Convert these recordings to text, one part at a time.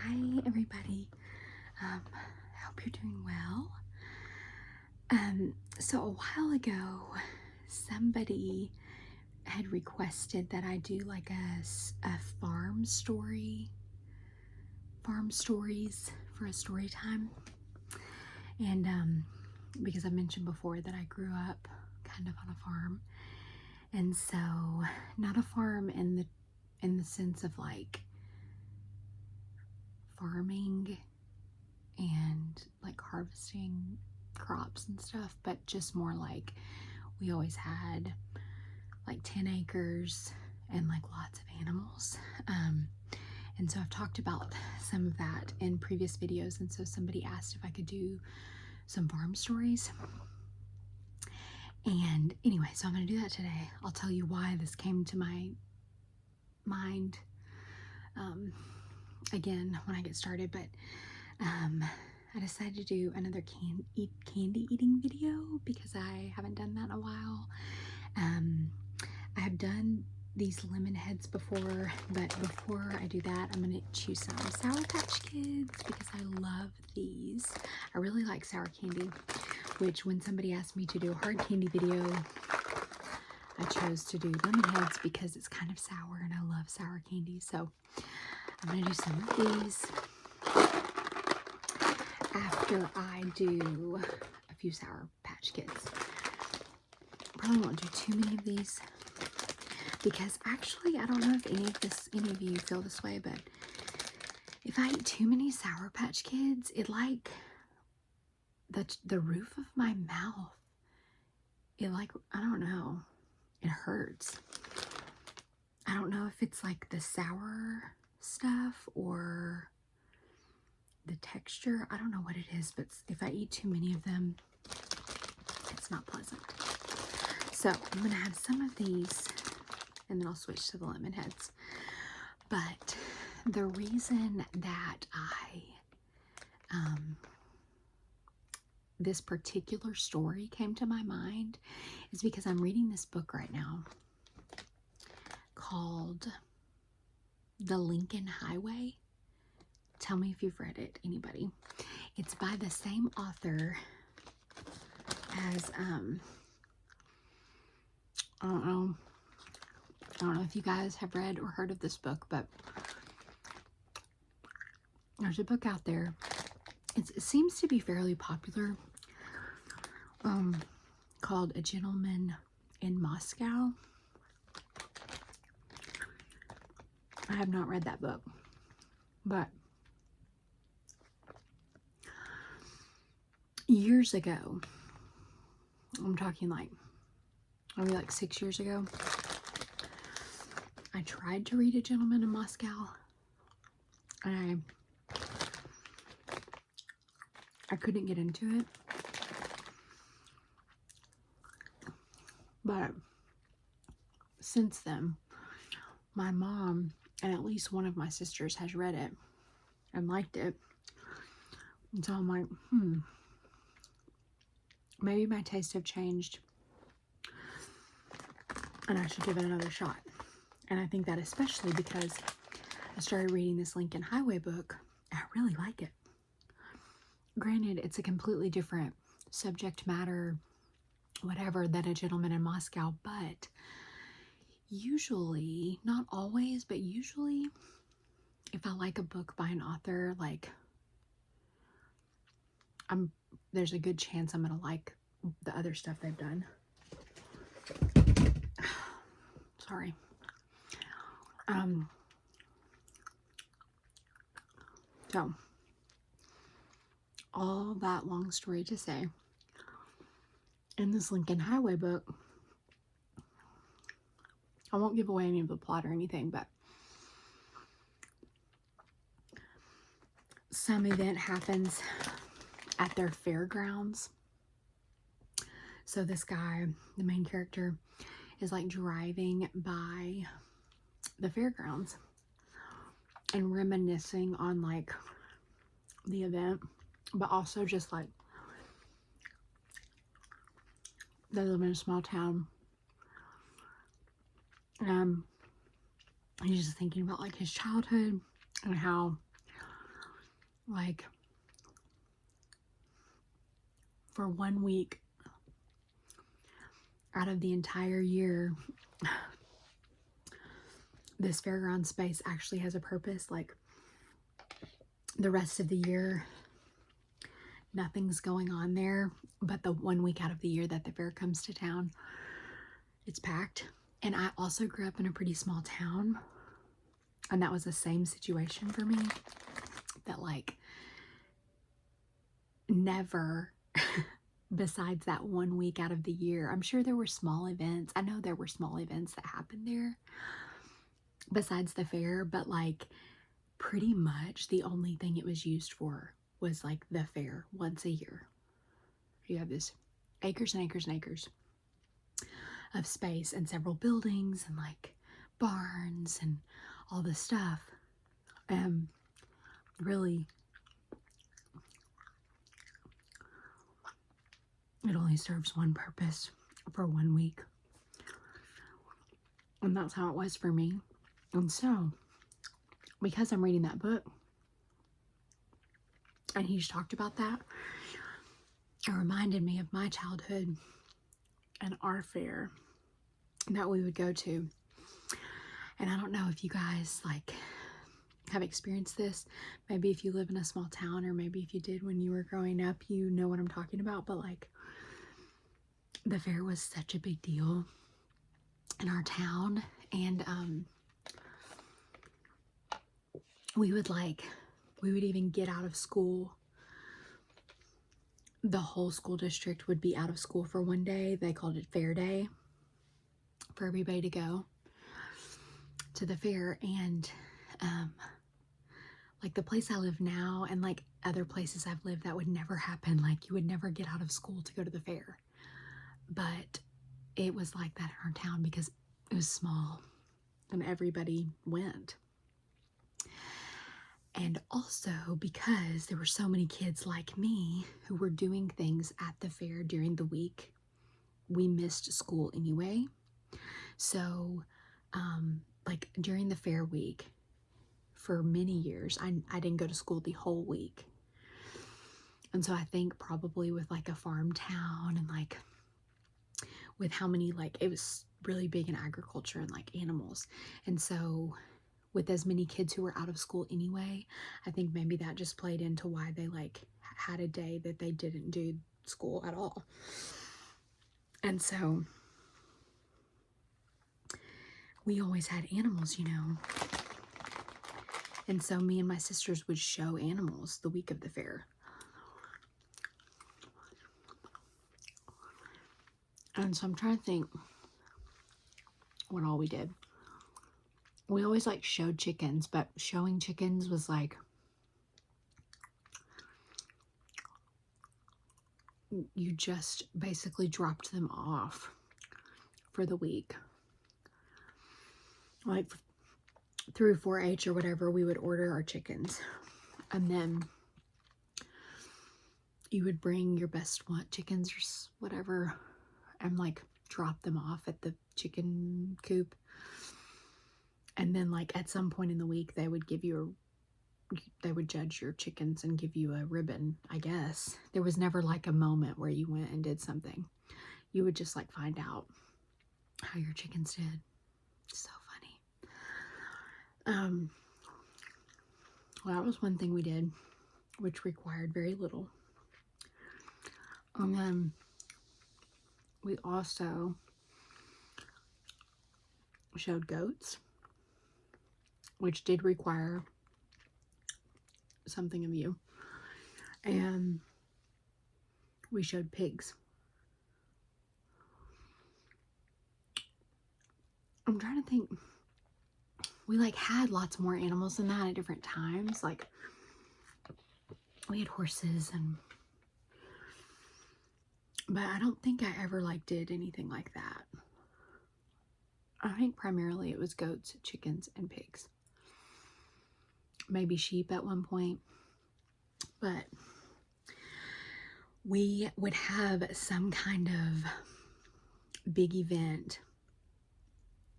Hi everybody. I hope you're doing well. So a while ago, somebody had requested that I do like a farm stories for a story time. And because I mentioned before that I grew up kind of on a farm. And so not a farm in the sense of like farming and like harvesting crops and stuff, but just more like we always had like 10 acres and like lots of animals. And so I've talked about some of that in previous videos, and so somebody asked if I could do some farm stories. And anyway, so I'm going to do that today. I'll tell you why this came to my mind again when I get started, but I decided to do another candy eating video because I haven't done that in a while. I have done these lemon heads before, but before I do that, I'm gonna chew some Sour Patch Kids because I love these. I really like sour candy, which when somebody asked me to do a hard candy video, I chose to do lemon heads because it's kind of sour and I love sour candy. So I'm gonna do some of these after I do a few Sour Patch Kids. Probably won't do too many of these because actually I don't know if any of you feel this way, but if I eat too many Sour Patch Kids, it like the roof of my mouth, it like, I don't know, it hurts. I don't know if it's like the sour stuff or the texture. I don't know what it is, but if I eat too many of them, it's not pleasant. So I'm gonna have some of these and then I'll switch to the lemon heads. But the reason that this particular story came to my mind is because I'm reading this book right now called The Lincoln Highway. Tell me if you've read it, anybody. It's by the same author as I don't know if you guys have read or heard of this book, but there's a book out there. It seems to be fairly popular, called A Gentleman in Moscow. I have not read that book, but years ago, I'm talking like maybe like 6 years ago, I tried to read A Gentleman in Moscow, and I couldn't get into it. But since then, my mom and at least one of my sisters has read it and liked it. And so I'm like, maybe my tastes have changed and I should give it another shot. And I think that especially because I started reading this Lincoln Highway book, and I really like it. Granted, it's a completely different subject matter, whatever, than A Gentleman in Moscow, but usually, not always, but usually, if I like a book by an author, like, there's a good chance I'm gonna like the other stuff they've done. Sorry. So, all that long story to say, in this Lincoln Highway book, I won't give away any of the plot or anything, but some event happens at their fairgrounds. So this guy, the main character, is like driving by the fairgrounds and reminiscing on like the event, but also just like they live in a small town. He's just thinking about like his childhood and how Like, for 1 week out of the entire year, this fairground space actually has a purpose. Like, the rest of the year, nothing's going on there, but the 1 week out of the year that the fair comes to town, it's packed. And I also grew up in a pretty small town, and that was the same situation for me. That, like, never besides that 1 week out of the year, I'm sure there were small events. I know there were small events that happened there besides the fair, but like pretty much the only thing it was used for was like the fair once a year. You have this acres and acres and acres of space and several buildings and like barns and all this stuff. Really, it only serves one purpose for 1 week. And that's how it was for me. And so, because I'm reading that book, and he's talked about that, it reminded me of my childhood and our fair that we would go to. And I don't know if you guys like have experienced this. Maybe if you live in a small town, or maybe if you did when you were growing up, you know what I'm talking about. But like, the fair was such a big deal in our town, and we would even get out of school. The whole school district would be out of school for 1 day. They called it Fair Day for everybody to go to the fair. And like the place I live now and like other places I've lived, that would never happen. Like, you would never get out of school to go to the fair. But it was like that in our town because it was small and everybody went. And also because there were so many kids like me who were doing things at the fair during the week, we missed school anyway. So, like during the fair week, for many years, I didn't go to school the whole week. And so I think probably with like a farm town and like with how many, like, it was really big in agriculture and like animals. And so with as many kids who were out of school anyway, I think maybe that just played into why they like had a day that they didn't do school at all. And so we always had animals, you know. And so me and my sisters would show animals the week of the fair. And so I'm trying to think what all we did. We always like showed chickens, but showing chickens was like, you just basically dropped them off for the week. Like through 4-H or whatever, we would order our chickens. And then you would bring your best chickens or whatever and like drop them off at the chicken coop. And then like at some point in the week, they would give you they would judge your chickens and give you a ribbon, I guess. There was never like a moment where you went and did something. You would just like find out how your chickens did. So funny. Well, that was one thing we did, which required very little. And then we also showed goats, which did require something of you. And we showed pigs. I'm trying to think. We like had lots more animals than that at different times. Like we had horses but I don't think I ever like did anything like that. I think primarily it was goats, chickens, and pigs. Maybe sheep at one point. But we would have some kind of big event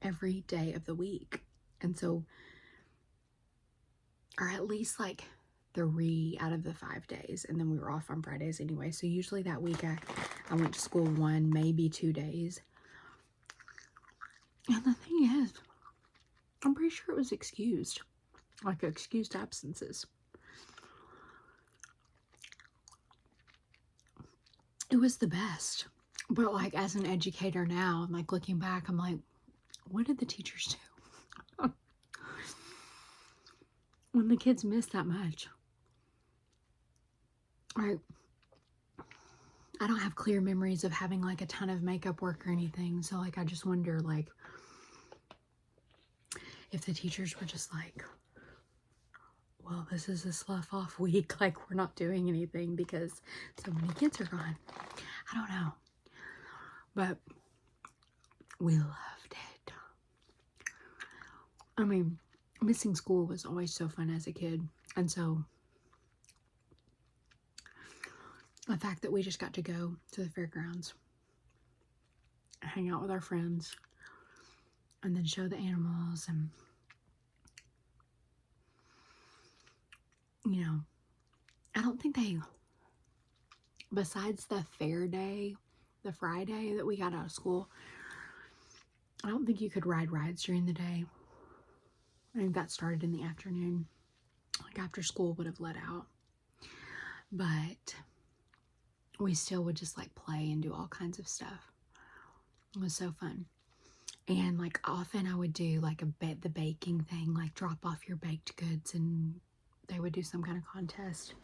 every day of the week. And so, or at least like 3 out of the 5 days, and then we were off on Fridays anyway. So usually that week I went to school 1, maybe 2 days. And the thing is, I'm pretty sure it was excused, like excused absences. It was the best. But like as an educator now, I'm like looking back, I'm like, what did the teachers do when the kids miss that much? Right. I don't have clear memories of having like a ton of makeup work or anything. So like I just wonder like if the teachers were just like, well, this is a slough off week, like we're not doing anything because so many kids are gone. I don't know. But we loved it. I mean, missing school was always so fun as a kid. And so the fact that we just got to go to the fairgrounds, hang out with our friends, and then show the animals, and you know, I don't think they, besides the fair day, the Friday that we got out of school, I don't think you could ride rides during the day. I think that started in the afternoon, like after school would have let out. But we still would just like play and do all kinds of stuff. It was so fun. And like often I would do like the baking thing, like drop off your baked goods and they would do some kind of contest.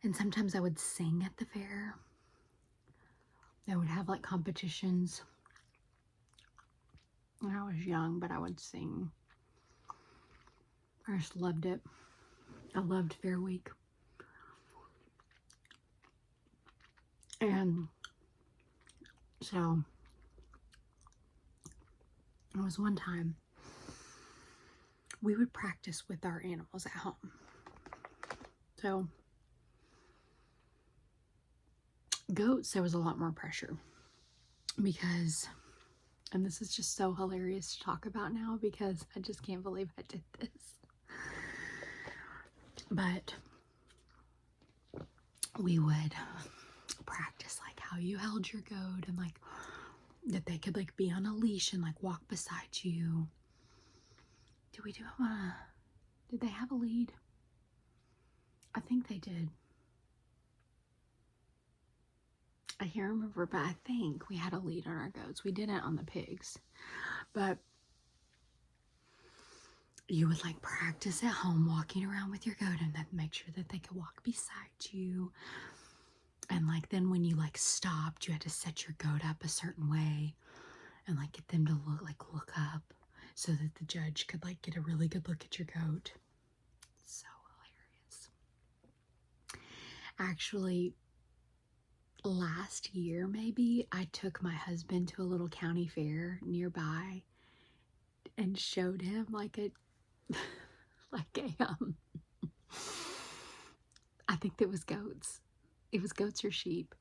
And sometimes I would sing at the fair. They would have like competitions. When I was young, but I would sing. I just loved it. I loved Fair Week. And so there was one time we would practice with our animals at home. So goats, there was a lot more pressure because, and this is just so hilarious to talk about now because I just can't believe I did this. But we would practice like how you held your goat and like that they could like be on a leash and like walk beside you. Did they have a lead? I think they did. I can't remember, but I think we had a lead on our goats. We didn't on the pigs, but you would like practice at home walking around with your goat and then make sure that they could walk beside you. And like then when you like stopped, you had to set your goat up a certain way and like get them to look up so that the judge could like get a really good look at your goat. So hilarious. Actually, last year maybe I took my husband to a little county fair nearby and showed him like a I think it was goats. It was goats or sheep.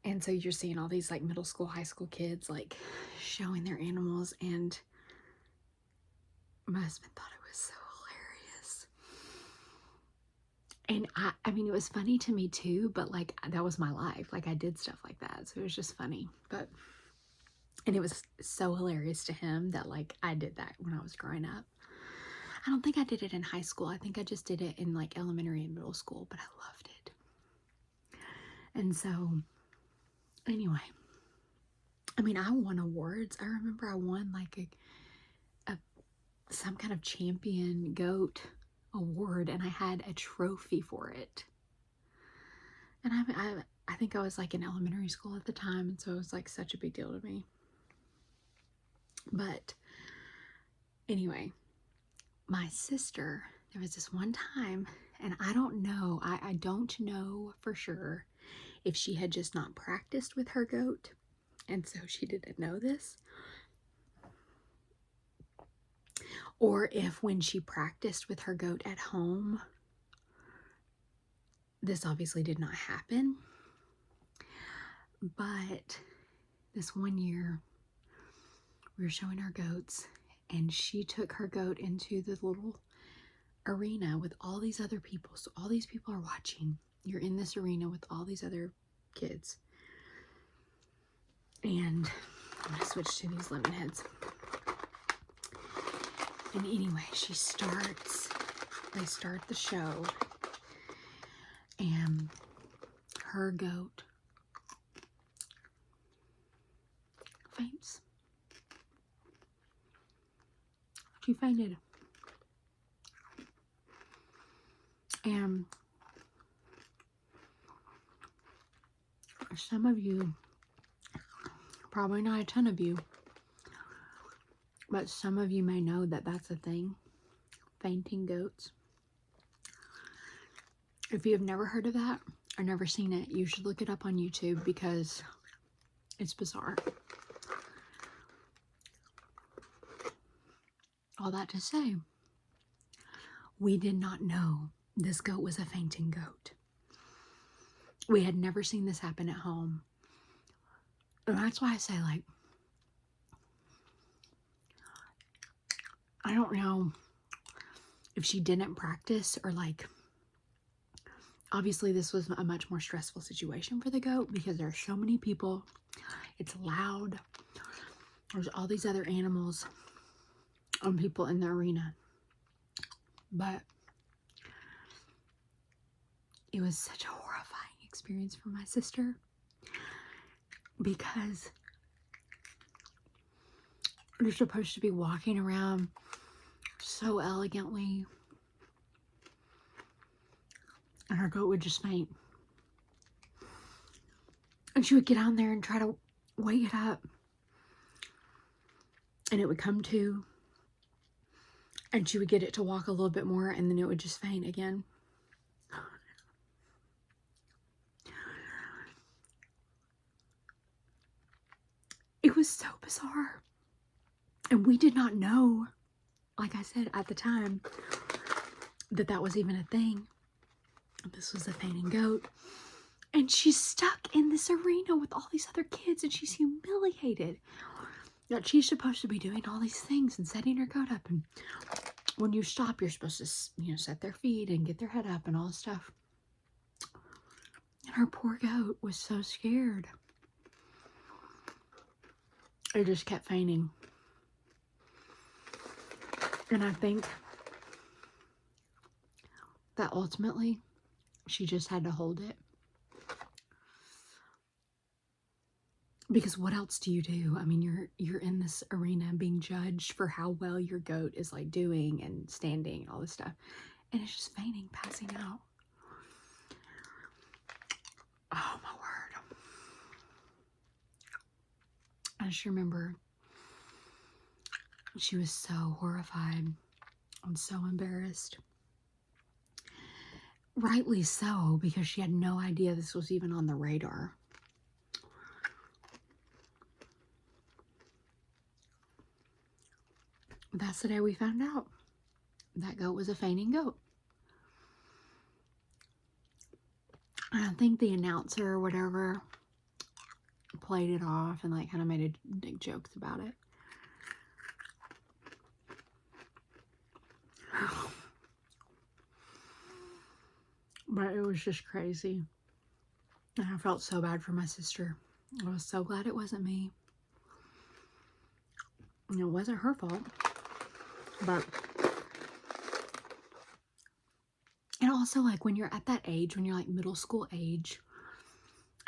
And so you're seeing all these like middle school, high school kids like showing their animals, and my husband thought it was so hilarious. And I mean, it was funny to me too, but like that was my life. Like I did stuff like that. So it was just funny. And it was so hilarious to him that like I did that when I was growing up. I don't think I did it in high school. I think I just did it in like elementary and middle school, but I loved it. And so anyway, I mean, I won awards. I remember I won like some kind of champion goat award, and I had a trophy for it. And I think I was like in elementary school at the time, and so it was like such a big deal to me. But anyway, my sister, there was this one time, and I don't know, I don't know for sure if she had just not practiced with her goat, and so she didn't know this, or if when she practiced with her goat at home, this obviously did not happen. But this one year, we were showing our goats, and she took her goat into the little arena with all these other people. So all these people are watching. You're in this arena with all these other kids. And I'm going to switch to these lemon heads. And anyway, they start the show, and her goat faints. She fainted. And some of you, probably not a ton of you, but some of you may know that that's a thing. Fainting goats. If you have never heard of that or never seen it, you should look it up on YouTube because it's bizarre. All that to say, we did not know this goat was a fainting goat. We had never seen this happen at home. And that's why I say, like, I don't know if she didn't practice or, like, obviously this was a much more stressful situation for the goat because there are so many people. It's loud. There's all these other animals and people in the arena. But it was such a horrifying experience for my sister because you're supposed to be walking around so elegantly, and her goat would just faint. And she would get on there and try to wake it up, and it would come to, and she would get it to walk a little bit more, and then it would just faint again. It was so bizarre. And we did not know, like I said at the time, that that was even a thing. This was a fainting goat. And she's stuck in this arena with all these other kids, and she's humiliated that she's supposed to be doing all these things and setting her goat up. And when you stop, you're supposed to, set their feet and get their head up and all this stuff. And her poor goat was so scared. It just kept fainting. And I think that ultimately she just had to hold it. Because what else do you do? I mean, you're in this arena being judged for how well your goat is like doing and standing and all this stuff. And it's just fainting, passing out. Oh my word. I just remember she was so horrified and so embarrassed. Rightly so, because she had no idea this was even on the radar. That's the day we found out that goat was a fainting goat. I think the announcer or whatever played it off and like kind of made big jokes about it. But it was just crazy. And I felt so bad for my sister. I was so glad it wasn't me. And it wasn't her fault. But, and also like when you're at that age, when you're like middle school age,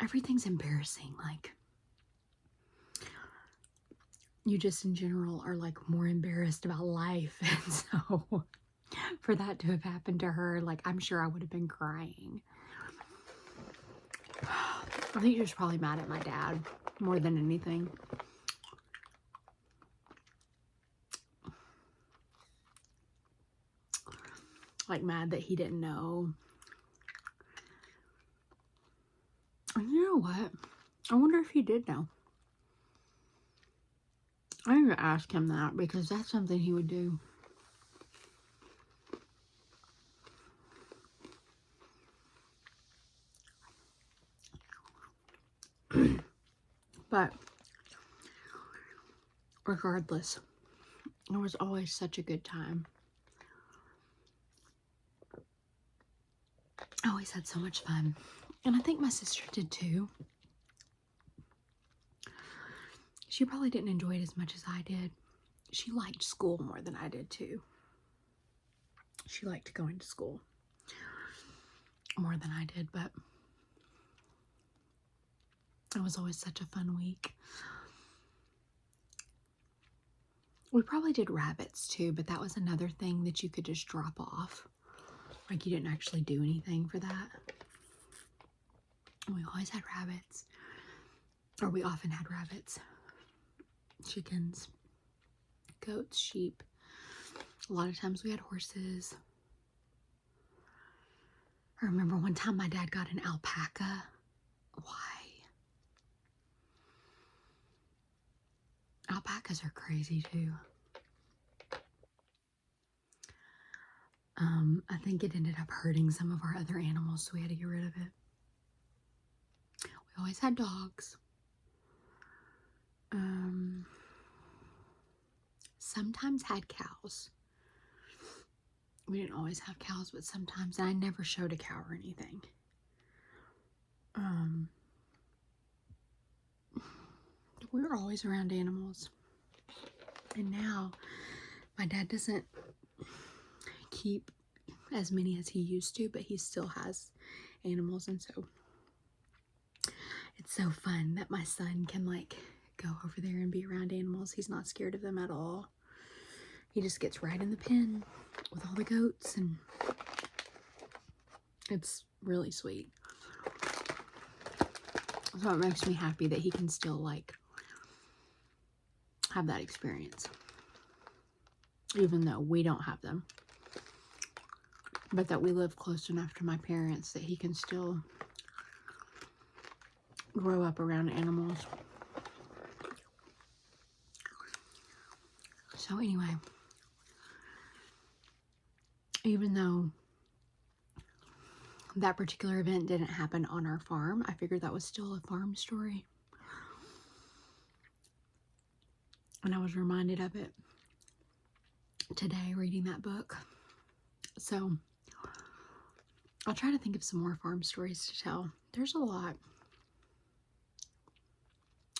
everything's embarrassing. Like, you just in general are like more embarrassed about life. And so for that to have happened to her, like I'm sure I would have been crying. I think she was probably mad at my dad more than anything. Like mad that he didn't know. And you know what? I wonder if he did know. I need to ask him that because that's something he would do. But regardless, It was always such a good time. I always had so much fun. And I think my sister did too. She probably didn't enjoy it as much as I did. She liked school more than I did too. She liked going to school more than I did, but it was always such a fun week. We probably did rabbits too, but that was another thing that you could just drop off. Like, you didn't actually do anything for that. We always had rabbits. Or we often had rabbits. Chickens. Goats. Sheep. A lot of times we had horses. I remember one time my dad got an alpaca. Why? Alpacas are crazy too. I think it ended up hurting some of our other animals, so we had to get rid of it. We always had dogs. Sometimes had cows. We didn't always have cows, but sometimes. And I never showed a cow or anything. We were always around animals. And now my dad doesn't keep as many as he used to, but he still has animals. And so it's so fun that my son can like go over there and be around animals. He's not scared of them at all. He just gets right in the pen with all the goats, and it's really sweet. So it makes me happy that he can still like have that experience, even though we don't have them, but that we live close enough to my parents that he can still grow up around animals. So anyway, even though that particular event didn't happen on our farm, I figured that was still a farm story. And I was reminded of it today reading that book. So I'll try to think of some more farm stories to tell. There's a lot.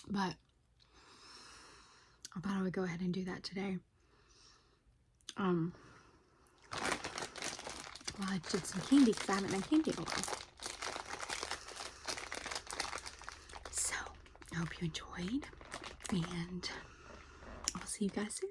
But I thought I would go ahead and do that today. Well, I did some candy because I haven't done candy in a while. So I hope you enjoyed, and I'll see you guys soon.